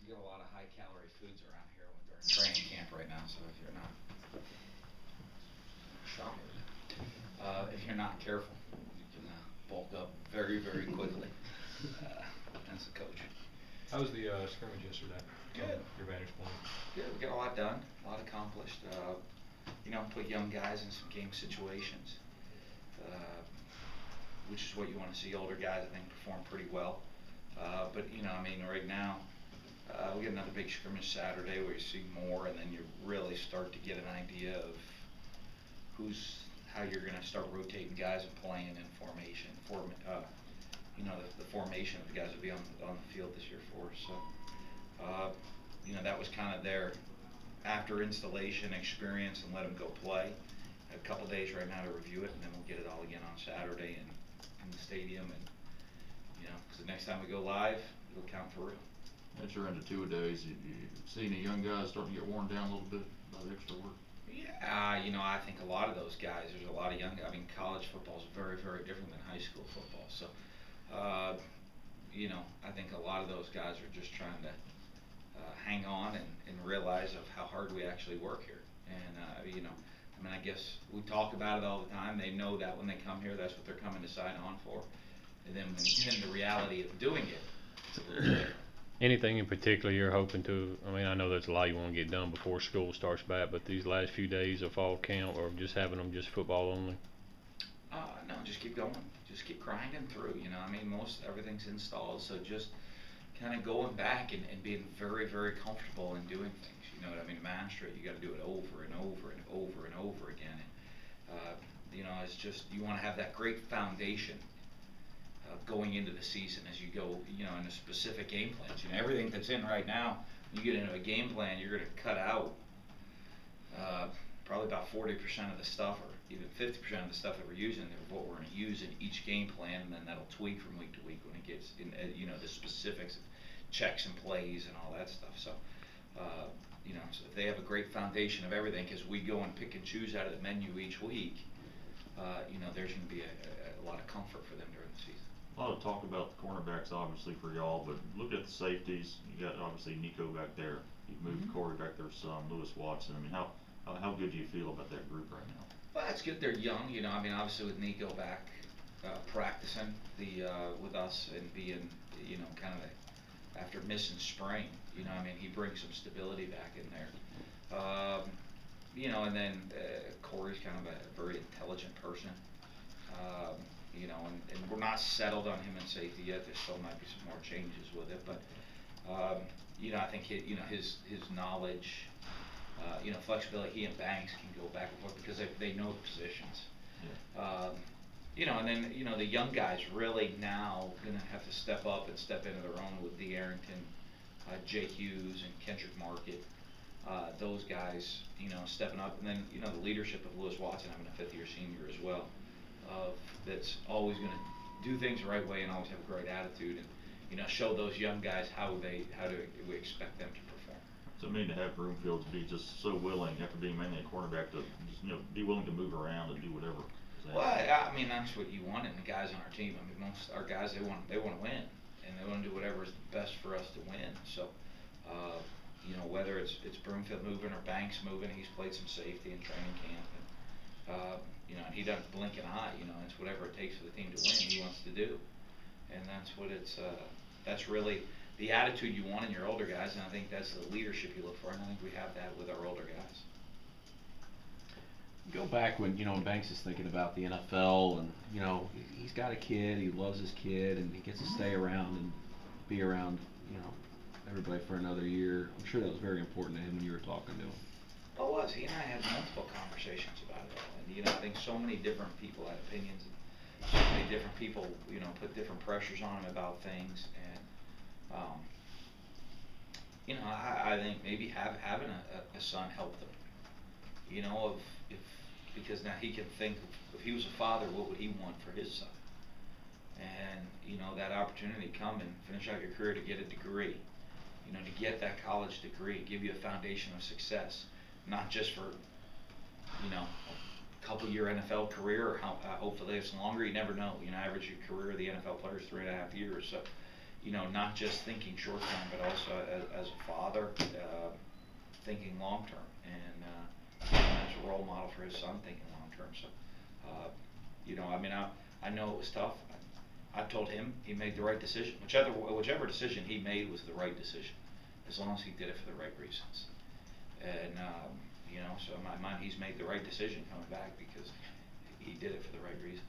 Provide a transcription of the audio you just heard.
We get a lot of high calorie foods around here during training camp right now, so if you're not careful, you can bulk up very, very quickly. As a coach. How was the scrimmage yesterday? Good. Your vantage point. Good. We got a lot done, a lot accomplished. Put young guys in some game situations, which is what you want to see. Older guys, I think, perform pretty well. Right now, we got another big scrimmage Saturday where you see more, and then you really start to get an idea of how you're going to start rotating guys and playing in formation. The formation of the guys will be on the field this year for us. So, that was kind of their after installation experience and let them go play. A couple days right now to review it, and then we'll get it all again on Saturday in the stadium. And because the next time we go live, it'll count for real. As you're into two-a-days, you see any young guys starting to get worn down a little bit by the extra work? Yeah, I think a lot of those guys, there's a lot of college football is very, very different than high school football. So, I think a lot of those guys are just trying to hang on and realize of how hard we actually work here. And, I guess we talk about it all the time. They know that when they come here, that's what they're coming to sign on for. And then when you get into the reality of doing it, it's a little different. Anything in particular you're hoping to, I know there's a lot you want to get done before school starts back, but these last few days of fall camp or just having them just football only? No, just keep going. Just keep grinding through, most everything's installed, so just kind of going back and being very, very comfortable in doing things. Master it, you got to do it over and over and over and over again. And, it's just, you want to have that great foundation going into the season as you go, into specific game plans. Everything that's in right now, you get into a game plan, you're going to cut out probably about 40% of the stuff, or even 50% of the stuff that we're using, what we're going to use in each game plan, and then that'll tweak from week to week when it gets in, the specifics of checks and plays and all that stuff. So, so if they have a great foundation of everything, because we go and pick and choose out of the menu each week, there's going to be a lot of comfort for them during the season. A lot of talk about the cornerbacks, obviously, for y'all, but look at the safeties. You got, obviously, Nico back there. You've moved Corey back there some, Lewis Watson. How good do you feel about that group right now? Well, that's good. They're young, obviously with Nico back practicing with us and being, kind of after missing spring, he brings some stability back in there. And then Corey's kind of a very intelligent person. And we're not settled on him in safety yet. There still might be some more changes with it, but I think his knowledge, flexibility. He and Banks can go back and forth because they know the positions. Yeah. And then the young guys really now gonna have to step up and step into their own with D. Arrington, Jay Hughes, and Kendrick Market. Those guys, stepping up, and then the leadership of Lewis Watson having a fifth-year senior as well. That's always going to do things the right way and always have a great attitude, and show those young guys how do we expect them to perform. So to have Broomfield be just so willing, after being mainly a cornerback, to just, be willing to move around and do whatever. Well, that's what you want in the guys on our team. Most our guys they want to win, and they want to do whatever is best for us to win. So, whether it's Broomfield moving or Banks moving, he's played some safety in training camp. And he doesn't blink an eye. It's whatever it takes for the team to win. He wants to do, and that's what that's really the attitude you want in your older guys. And I think that's the leadership you look for. And I think we have that with our older guys. Go back when Banks is thinking about the NFL, and he's got a kid. He loves his kid, and he gets to stay around and be around everybody for another year. I'm sure that was very important to him when you were talking to him. Well, it was. He and I had multiple conversations about it. And, I think so many different people had opinions, and so many different people, put different pressures on him about things. And, I think maybe having a son helped him. Because now he can think, if he was a father, what would he want for his son? And, that opportunity to come and finish out your career to get a degree, to get that college degree, give you a foundation of success. Not just for, a couple year NFL career, or hopefully it's longer. You never know. Average your career of the NFL player is 3.5 years. So, you know, not just thinking short term, but also as a father, thinking long term, and as a role model for his son, thinking long term. So, you know, I mean, I know it was tough. I told him he made the right decision. Whichever decision he made was the right decision, as long as he did it for the right reasons. And you know, so in my mind, he's made the right decision coming back because he did it for the right reasons.